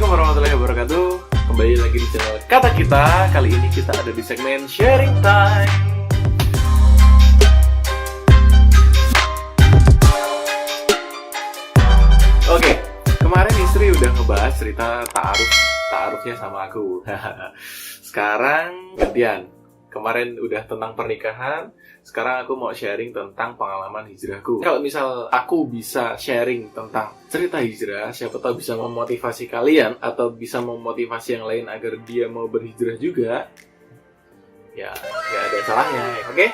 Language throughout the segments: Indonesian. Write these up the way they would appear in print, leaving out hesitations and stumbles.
Assalamualaikum warahmatullahi wabarakatuh. Kembali lagi di channel Kata Kita. Kali ini kita ada di segmen Sharing Time. Oke, kemarin istri udah ngebahas cerita ta'arufnya sama aku. Sekarang gantian. Kemarin udah tentang pernikahan, sekarang aku mau sharing tentang pengalaman hijrahku. Kalau misal aku bisa sharing tentang cerita hijrah, siapa tahu bisa memotivasi kalian atau bisa memotivasi yang lain agar dia mau berhijrah juga. Ya, gak ada salahnya, oke?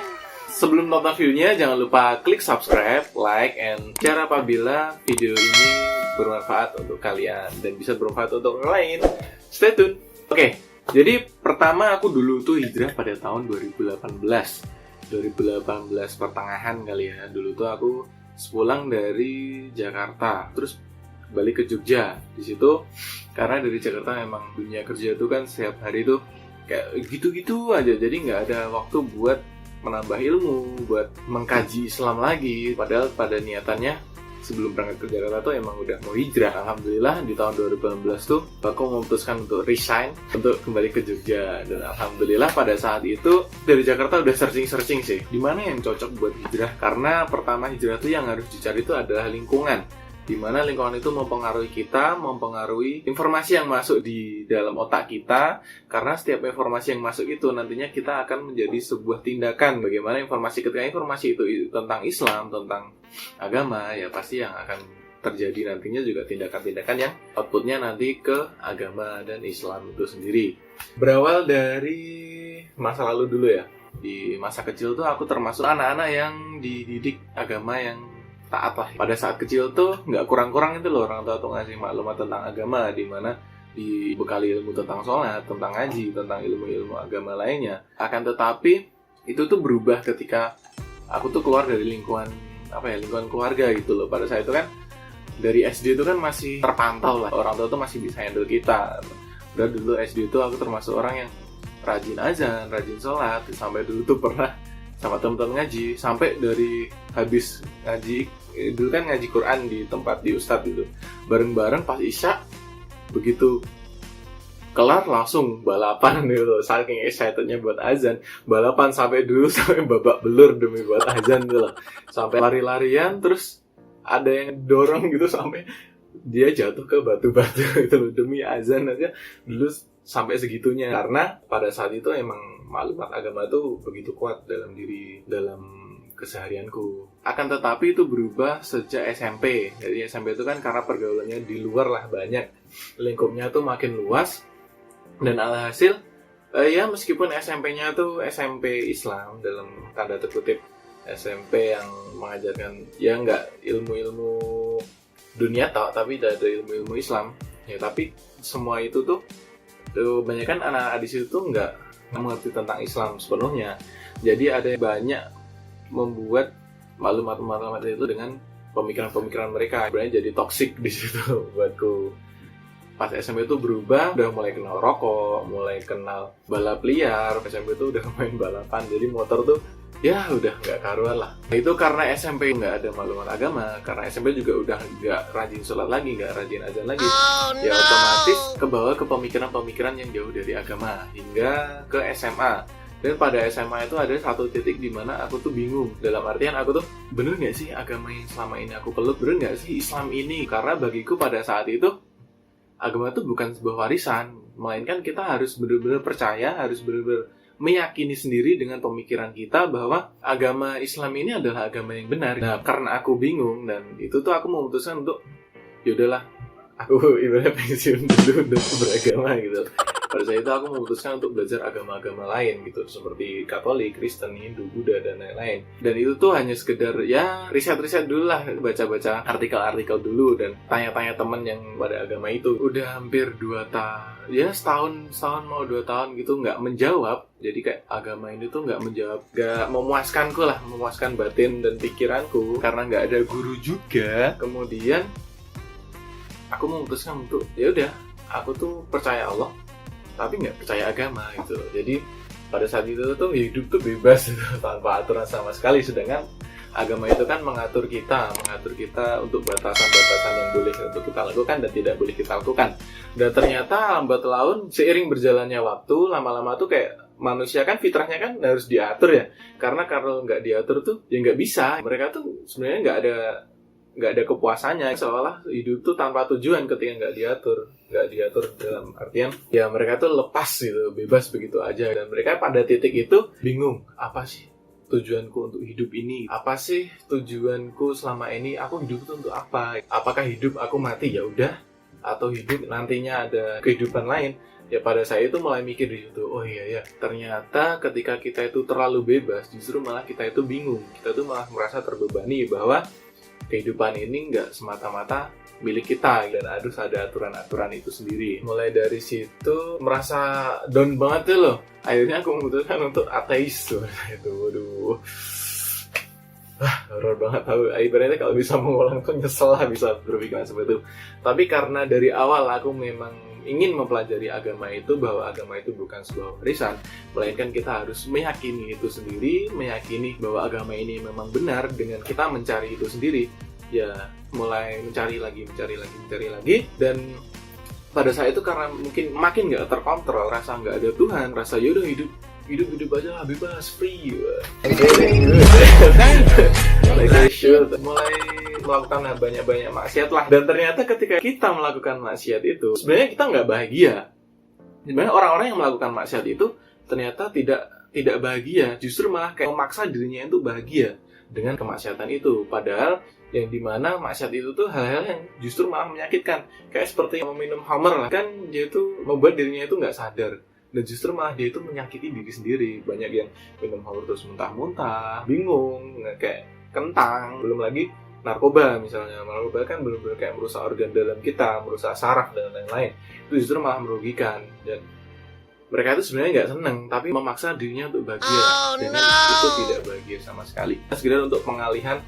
Sebelum nonton videonya, jangan lupa klik subscribe, like, and share apabila video ini bermanfaat untuk kalian dan bisa bermanfaat untuk orang lain. Stay tune. Oke. Jadi pertama aku dulu tuh hijrah pada tahun 2018 pertengahan kali ya. Dulu tuh aku sepulang dari Jakarta terus balik ke Jogja. Di situ karena dari Jakarta memang dunia kerja tuh kan setiap hari tuh kayak gitu-gitu aja. Jadi nggak ada waktu buat menambah ilmu, buat mengkaji Islam lagi. Padahal pada niatannya sebelum berangkat ke Jakarta tuh emang udah mau hijrah. Alhamdulillah di tahun 2018 tuh aku memutuskan untuk resign untuk kembali ke Jogja. Dan alhamdulillah pada saat itu dari Jakarta udah searching sih dimana yang cocok buat hijrah. Karena pertama hijrah tuh yang harus dicari itu adalah lingkungan, dimana lingkungan itu mempengaruhi kita, mempengaruhi informasi yang masuk di dalam otak kita. Karena setiap informasi yang masuk itu nantinya kita akan menjadi sebuah tindakan. Bagaimana ketika informasi itu tentang Islam, tentang agama, ya pasti yang akan terjadi nantinya juga tindakan-tindakan yang outputnya nanti ke agama dan Islam itu sendiri. Berawal dari masa lalu dulu ya. Di masa kecil tuh aku termasuk anak-anak yang dididik agama yang taat lah. Pada saat kecil tuh nggak kurang-kurang itu loh orang tua tuh ngasih maklumat tentang agama, di mana dibekali ilmu tentang sholat, tentang ngaji, tentang ilmu-ilmu agama lainnya. Akan tetapi itu tuh berubah ketika aku tuh keluar dari lingkungan keluarga gitu loh. Pada saat itu kan dari SD itu kan masih terpantau lah, orang tua tuh masih bisa handle kita. Udah dulu SD itu aku termasuk orang yang rajin azan, rajin sholat, sampai dulu tuh pernah sama teman-teman ngaji, sampai dari habis ngaji, dulu kan ngaji Quran di tempat di Ustadz gitu, bareng-bareng pas Isya, begitu kelar langsung balapan gitu, saking excitednya buat azan, balapan sampai babak belur demi buat azan gitu loh, sampai lari-larian, terus ada yang dorong gitu sampai dia jatuh ke batu-batu gitu demi azan aja dulu sampai segitunya. Karena pada saat itu emang maklumat agama itu begitu kuat dalam keseharianku. Akan tetapi itu berubah sejak SMP. Jadi SMP itu kan karena pergaulannya di luar lah banyak, lingkupnya tuh makin luas. Dan alhasil ya meskipun SMP-nya tuh SMP Islam dalam tanda terkutip, SMP yang mengajarkan ya nggak ilmu-ilmu dunia tapi ada ilmu-ilmu Islam ya, tapi semua itu tuh kebanyakan anak-anak di situ tuh nggak mengerti tentang Islam sepenuhnya. Jadi ada banyak membuat maklumat-maklumat itu dengan pemikiran-pemikiran mereka, sebenarnya jadi toksik di situ buatku. Pas SMP itu berubah, udah mulai kenal rokok, mulai kenal balap liar. SMP itu udah main balapan, jadi motor tuh ya udah nggak karuan lah. Itu karena SMP nggak ada maklumat agama, karena SMP juga udah nggak rajin sholat lagi, nggak rajin azan lagi. Ya otomatis kebawa ke pemikiran-pemikiran yang jauh dari agama hingga ke SMA. Dan pada SMA itu ada satu titik di mana aku tuh bingung. Dalam artian aku tuh, bener nggak sih agama yang selama ini aku peluk, bener nggak sih Islam ini? Karena bagiku pada saat itu agama itu bukan sebuah warisan, melainkan kita harus benar-benar percaya, harus benar-benar meyakini sendiri dengan pemikiran kita bahwa agama Islam ini adalah agama yang benar. Nah, karena aku bingung dan itu tuh aku memutuskan untuk yaudahlah, aku ibaratnya pensiun dulu untuk beragama gitu. Pada saat itu aku memutuskan untuk belajar agama-agama lain gitu, seperti Katolik, Kristen, Hindu, Buddha, dan lain-lain. Dan itu tuh hanya sekedar ya riset-riset dulu lah, baca-baca artikel-artikel dulu dan tanya-tanya teman yang pada agama itu. Udah hampir 2 tahun, ya setahun mau 2 tahun gitu nggak menjawab. Jadi kayak agama ini tuh nggak menjawab, nggak memuaskanku lah, memuaskan batin dan pikiranku karena nggak ada guru juga. Kemudian aku memutuskan untuk ya udah, aku tuh percaya Allah tapi nggak percaya agama gitu. Jadi pada saat itu tuh hidup tuh bebas gitu, tanpa aturan sama sekali. Sedangkan agama itu kan mengatur kita untuk batasan-batasan yang boleh untuk kita lakukan dan tidak boleh kita lakukan. Dan ternyata lambat laun seiring berjalannya waktu, lama-lama tuh kayak manusia kan fitrahnya kan harus diatur ya. Karena kalau nggak diatur tuh ya nggak bisa. Mereka tuh sebenarnya nggak ada kepuasannya, seolah hidup tuh tanpa tujuan ketika nggak diatur dalam artian ya mereka tuh lepas gitu, bebas begitu aja. Dan mereka pada titik itu bingung, apa sih tujuanku untuk hidup ini? Apa sih tujuanku selama ini? Aku hidup itu untuk apa? Apakah hidup aku mati ya udah, atau hidup nantinya ada kehidupan lain? Ya pada saya itu mulai mikir di situ. Oh iya ya, ternyata ketika kita itu terlalu bebas, justru malah kita itu bingung. Kita tuh malah merasa terbebani bahwa kehidupan ini nggak semata-mata milik kita dan harus ada aturan-aturan itu sendiri. Mulai dari situ merasa down banget tuh loh. Akhirnya aku memutuskan untuk ateis tuh. Itu waduh. Horor banget tahu. Ibaratnya kalau bisa mengulang tuh nyesel lah bisa berpikiran seperti itu. Tapi karena dari awal aku memang ingin mempelajari agama itu, bahwa agama itu bukan sebuah warisan, melainkan kita harus meyakini itu sendiri, meyakini bahwa agama ini memang benar. Dengan kita mencari itu sendiri, ya mulai mencari lagi, dan pada saat itu karena mungkin makin nggak terkontrol, rasa nggak ada Tuhan, rasa yaudah hidup aja lah, bebas, free, mulai melakukan banyak maksiat lah. Dan ternyata ketika kita melakukan maksiat itu, sebenarnya kita nggak bahagia. Sebenarnya orang-orang yang melakukan maksiat itu ternyata tidak bahagia, justru malah kayak memaksa dirinya itu bahagia dengan kemaksiatan itu. Padahal yang dimana maksiat itu tuh hal-hal yang justru malah menyakitkan. Kayak seperti meminum Homer lah, kan dia itu membuat dirinya itu nggak sadar, dan justru malah dia itu menyakiti diri sendiri. Banyak yang minum Homer terus muntah-muntah, bingung, kayak kentang. Belum lagi narkoba misalnya. Narkoba kan benar-benar kayak merusak organ dalam kita, merusak saraf dan lain-lain. Itu justru malah merugikan. Dan mereka itu sebenarnya nggak seneng, tapi memaksa dirinya untuk bahagia. Dan itu tidak bahagia sama sekali. Sekedar untuk pengalihan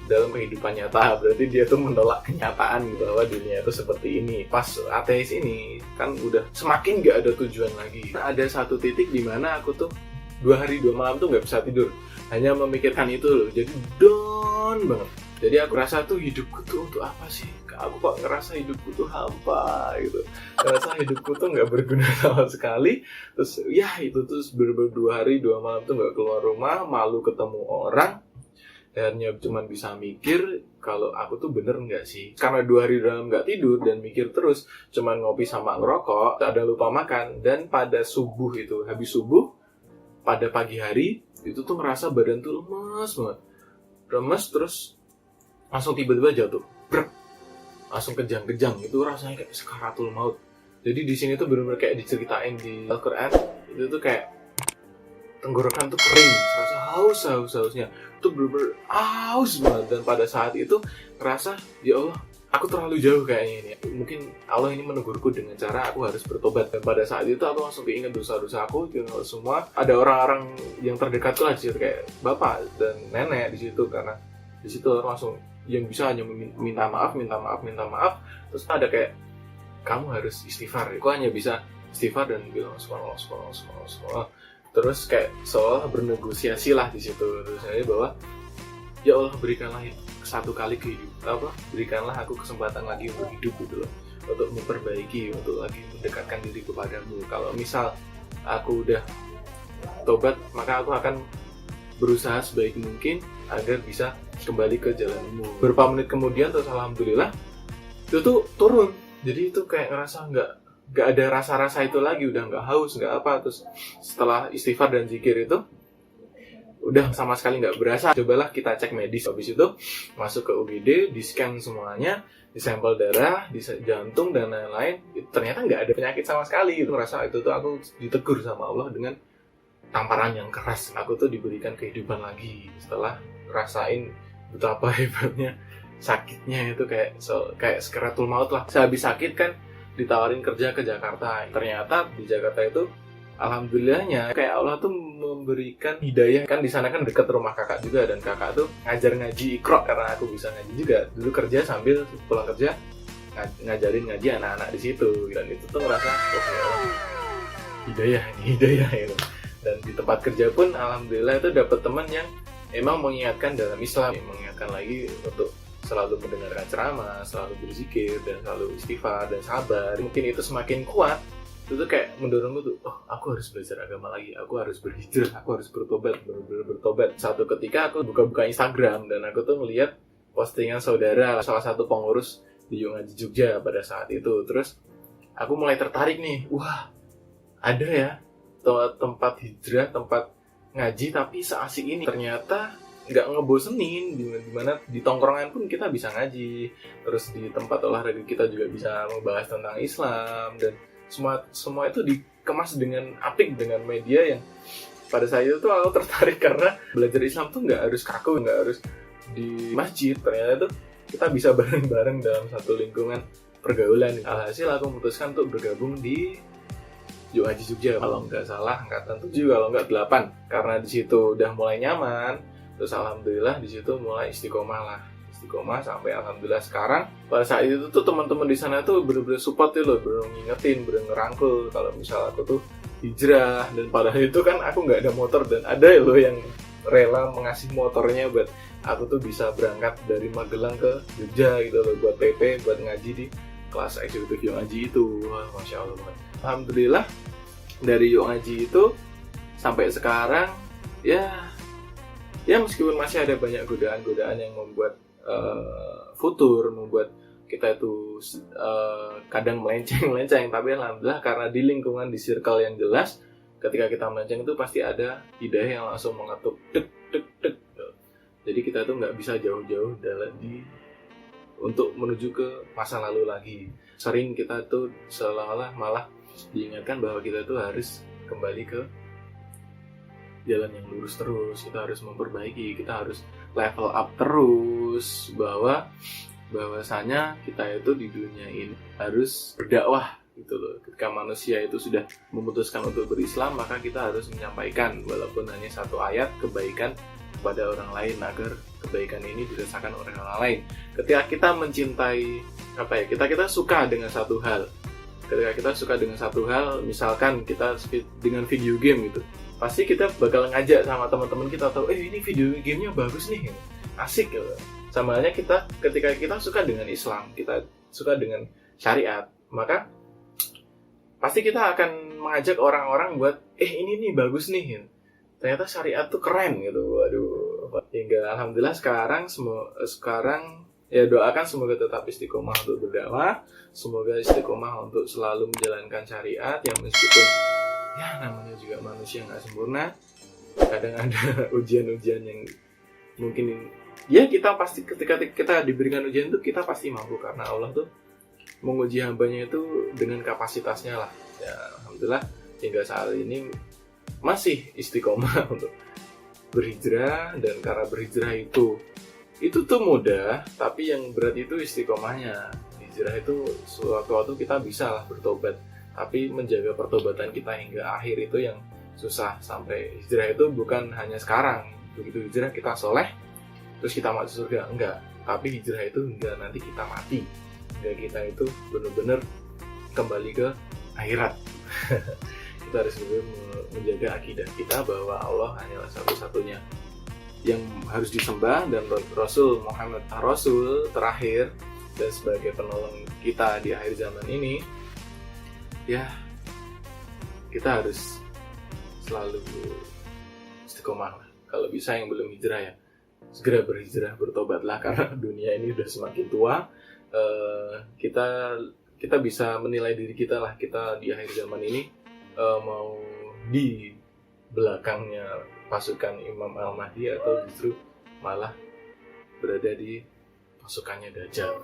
dalam kehidupan nyata, berarti dia tuh menolak kenyataan bahwa dunia itu seperti ini. Pas ateis ini kan udah semakin gak ada tujuan lagi. Ada satu titik di mana aku tuh 2 hari 2 malam tuh gak bisa tidur, hanya memikirkan itu loh. Jadi down banget. Jadi aku rasa tuh hidupku tuh untuk apa sih? Aku kok ngerasa hidupku tuh hampa gitu. Ngerasa hidupku tuh gak berguna sama sekali. Terus ya itu tuh bener-bener 2 hari 2 malam tuh gak keluar rumah, malu ketemu orang. Akhirnya cuma bisa mikir kalau aku tuh bener nggak sih, karena 2 hari dalam nggak tidur dan mikir terus, cuma ngopi sama ngerokok, tak ada lupa makan. Dan pada subuh itu, habis subuh pada pagi hari itu tuh ngerasa badan tuh lemes terus langsung tiba-tiba jatuh, langsung kejang-kejang. Itu rasanya kayak sakaratul maut. Jadi di sini tuh bener-bener kayak diceritain di Al-Quran, itu tuh kayak tenggorokan tuh kering, rasa hausnya tuh bener-bener haus banget. Dan pada saat itu ngerasa ya Allah, aku terlalu jauh kayaknya ini. Mungkin Allah ini menegurku dengan cara aku harus bertobat. Dan pada saat itu aku langsung keinget dosa-dosa aku, semua. Ada orang-orang yang terdekat tuh lah di situ, kayak bapak dan nenek di situ, karena di situ langsung yang bisa hanya minta maaf. Terus ada kayak kamu harus istighfar. Aku hanya bisa istighfar dan bilang subhanallah. Terus kayak seolah bernegosiasi lah di situ. Terus saya bahwa ya Allah, berikanlah satu kali berikanlah aku kesempatan lagi untuk hidup gitu loh, untuk memperbaiki, untuk lagi mendekatkan diri kepadamu. Kalau misal aku udah tobat, maka aku akan berusaha sebaik mungkin agar bisa kembali ke jalanmu. Beberapa menit kemudian terus alhamdulillah itu tuh turun. Jadi itu kayak ngerasa nggak ada rasa-rasa itu lagi, udah nggak haus, nggak apa. Terus setelah istighfar dan zikir itu udah sama sekali nggak berasa. Cobalah kita cek medis. Habis itu masuk ke UGD, di scan semuanya, di sampel darah, di jantung dan lain-lain. Ternyata nggak ada penyakit sama sekali. Itu ngerasa itu tuh aku ditegur sama Allah dengan tamparan yang keras. Aku tuh diberikan kehidupan lagi setelah rasain betapa hebatnya sakitnya itu, kayak sakaratul maut lah. Sehabis sakit kan ditawarin kerja ke Jakarta. Ternyata di Jakarta itu alhamdulillahnya kayak Allah tuh memberikan hidayah. Kan di sana kan dekat rumah kakak juga, dan kakak tuh ngajar ngaji Iqra karena aku bisa ngaji juga. Dulu kerja sambil pulang kerja ngajarin ngaji anak-anak di situ. Dan itu tuh ngerasa hidayah gitu. Dan di tempat kerja pun alhamdulillah itu dapet teman yang emang mengingatkan dalam Islam, mengingatkan lagi untuk selalu mendengarkan ceramah, selalu berzikir, dan selalu istighfar dan sabar. Mungkin itu semakin kuat, itu tuh kayak mendorongku tuh, oh aku harus belajar agama lagi, aku harus berhijrah, aku harus bertobat, benar-benar bertobat. Satu ketika aku buka-buka Instagram dan aku tuh melihat postingan saudara salah satu pengurus di Yo Ngaji Jogja pada saat itu. Terus aku mulai tertarik nih, wah ada ya tempat hijrah, tempat ngaji tapi seasik ini. Ternyata nggak ngebosenin, dimana di tongkrongan pun kita bisa ngaji, terus di tempat olahraga kita juga bisa membahas tentang Islam, dan semua itu dikemas dengan apik, dengan media yang pada saat itu tuh aku tertarik karena belajar Islam tuh nggak harus kaku, nggak harus di masjid. Ternyata tuh kita bisa bareng-bareng dalam satu lingkungan pergaulan. Alhasil aku memutuskan untuk bergabung di Yo Ngaji Jogja, kalau nggak salah angkatan 7, kalau nggak 8, karena di situ udah mulai nyaman. Terus alhamdulillah di situ mulai istiqomah sampai alhamdulillah sekarang. Pada saat itu tuh teman-teman di sana tuh bener-bener support tuh loh, bener ngingetin, bener ngerangkul kalau misal aku tuh hijrah. Dan padahal itu kan aku nggak ada motor, dan ada loh yang rela mengasih motornya buat aku tuh bisa berangkat dari Magelang ke Jogja gitu loh, buat PP, buat ngaji di kelas eksekutif Yo Ngaji itu. Wah, masya Allah banget. Alhamdulillah dari Yo Ngaji itu sampai sekarang ya meskipun masih ada banyak godaan-godaan yang membuat futur, membuat kita itu kadang melenceng, tapi alhamdulillah karena di lingkungan, di circle yang jelas, ketika kita melenceng itu pasti ada hidayah yang langsung mengetuk dek. Jadi kita tuh nggak bisa jauh-jauh untuk menuju ke masa lalu lagi. Sering kita tuh seolah-olah malah diingatkan bahwa kita tuh harus kembali ke jalan yang lurus terus, kita harus memperbaiki, kita harus level up terus, bahwasanya kita itu di dunia ini harus berdakwah gitu loh. Ketika manusia itu sudah memutuskan untuk berislam, maka kita harus menyampaikan walaupun hanya satu ayat kebaikan kepada orang lain, agar kebaikan ini dirasakan oleh orang lain. Ketika kita mencintai kita suka dengan satu hal. Ketika kita suka dengan satu hal, misalkan kita dengan video game gitu, pasti kita bakal ngajak sama teman-teman kita, tahu ini video gamenya bagus nih, asik gitu. Sama halnya ketika kita suka dengan Islam, kita suka dengan syariat, maka pasti kita akan mengajak orang-orang buat ini nih bagus nih, ternyata syariat tuh keren gitu. Waduh, hingga alhamdulillah sekarang ya doakan semoga tetap istiqomah untuk berdakwah, semoga istiqomah untuk selalu menjalankan syariat yang meskipun ya namanya juga manusia nggak sempurna, kadang ada ujian-ujian yang mungkin ya kita pasti ketika kita diberikan ujian itu kita pasti mampu, karena Allah tuh menguji hambanya itu dengan kapasitasnya lah. Ya alhamdulillah hingga saat ini masih istiqomah untuk berhijrah, dan karena berhijrah itu tuh mudah, tapi yang berat itu istiqomahnya. Hijrah itu suatu waktu kita bisa lah bertobat, tapi menjaga pertobatan kita hingga akhir itu yang susah. Sampai hijrah itu bukan hanya sekarang, begitu hijrah kita soleh terus kita masuk surga, enggak, tapi hijrah itu hingga nanti kita mati, hingga kita itu benar-benar kembali ke akhirat. Kita harus menjaga akidah kita bahwa Allah hanyalah satu-satunya yang harus disembah, dan Rasul Muhammad Rasul terakhir dan sebagai penolong kita di akhir zaman ini. Ya, kita harus selalu istiqomah lah. Kalau bisa yang belum hijrah ya segera berhijrah, bertobatlah, karena dunia ini udah semakin tua. Kita bisa menilai diri kita lah, kita di akhir zaman ini mau di belakangnya pasukan Imam Al-Mahdi atau justru malah berada di pasukannya Dajjal.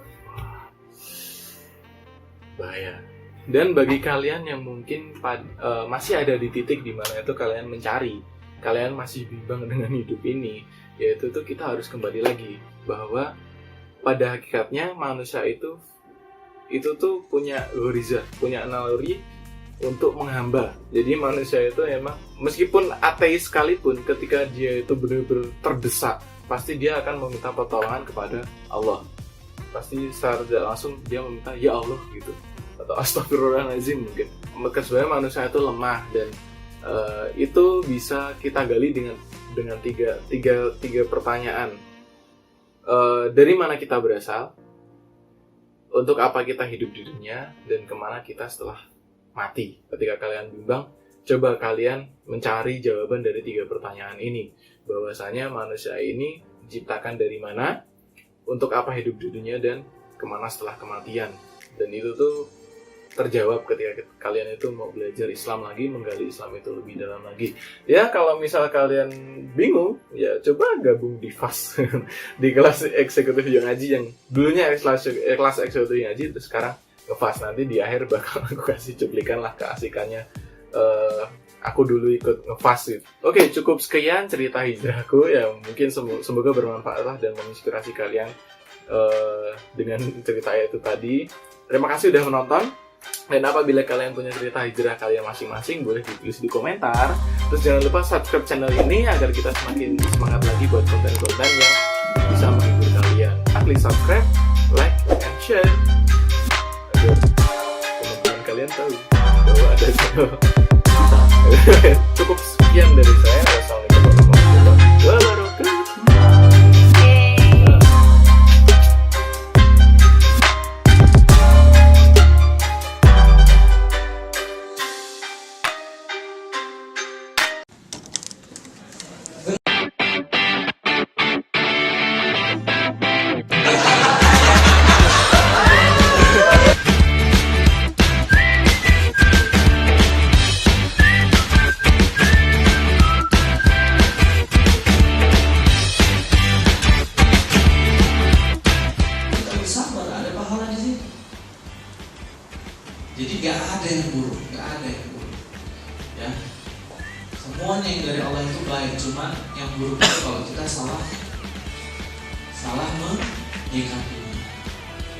Bahaya. Dan bagi kalian yang mungkin masih ada di titik di mana itu kalian masih bimbang dengan hidup ini, yaitu tuh kita harus kembali lagi bahwa pada hakikatnya manusia itu tuh punya ghoriza, punya naluri untuk menghamba. Jadi manusia itu emang meskipun ateis sekalipun, ketika dia itu benar-benar terdesak, pasti dia akan meminta pertolongan kepada Allah. Pasti secara tidak langsung dia meminta ya Allah gitu, atau astagfirullahaladzim mungkin. Maka sebenarnya manusia itu lemah, dan itu bisa kita gali dengan dengan tiga pertanyaan. Dari mana kita berasal, untuk apa kita hidup di dunia, dan kemana kita setelah mati. Ketika kalian bimbang, coba kalian mencari jawaban dari 3 pertanyaan ini. Bahwasanya manusia ini diciptakan dari mana, untuk apa hidup di dunia, dan kemana setelah kematian. Dan itu tuh terjawab ketika kalian itu mau belajar Islam lagi, menggali Islam itu lebih dalam lagi. Ya, kalau misal kalian bingung, ya coba gabung di FAS di kelas eksekutif yang ngaji, yang dulunya kelas eksekutif yang ngaji, terus sekarang ke FAS. Nanti di akhir bakal aku kasih cuplikan lah keasikannya aku dulu ikut nge-FAS gitu. Oke, cukup sekian cerita hijrahku, ya mungkin semoga bermanfaat lah dan menginspirasi kalian dengan cerita itu tadi. Terima kasih udah menonton. Dan apabila kalian punya cerita hijrah kalian masing-masing, boleh ditulis di komentar. Terus jangan lupa subscribe channel ini agar kita semakin semangat lagi buat konten-konten yang bisa menghibur kalian. Klik subscribe, like, and share agar teman-teman kalian tahu bahwa ada channel kita. Cukup sekian dari saya. Wassalamualaikum warahmatullahi wabarakatuh. Jadi gak ada yang buruk, ya. Semuanya yang dari Allah itu baik, cuma yang buruk itu kalau kita salah menyikapinya.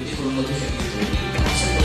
Jadi kurang lebih kayak gitu. Ini konsep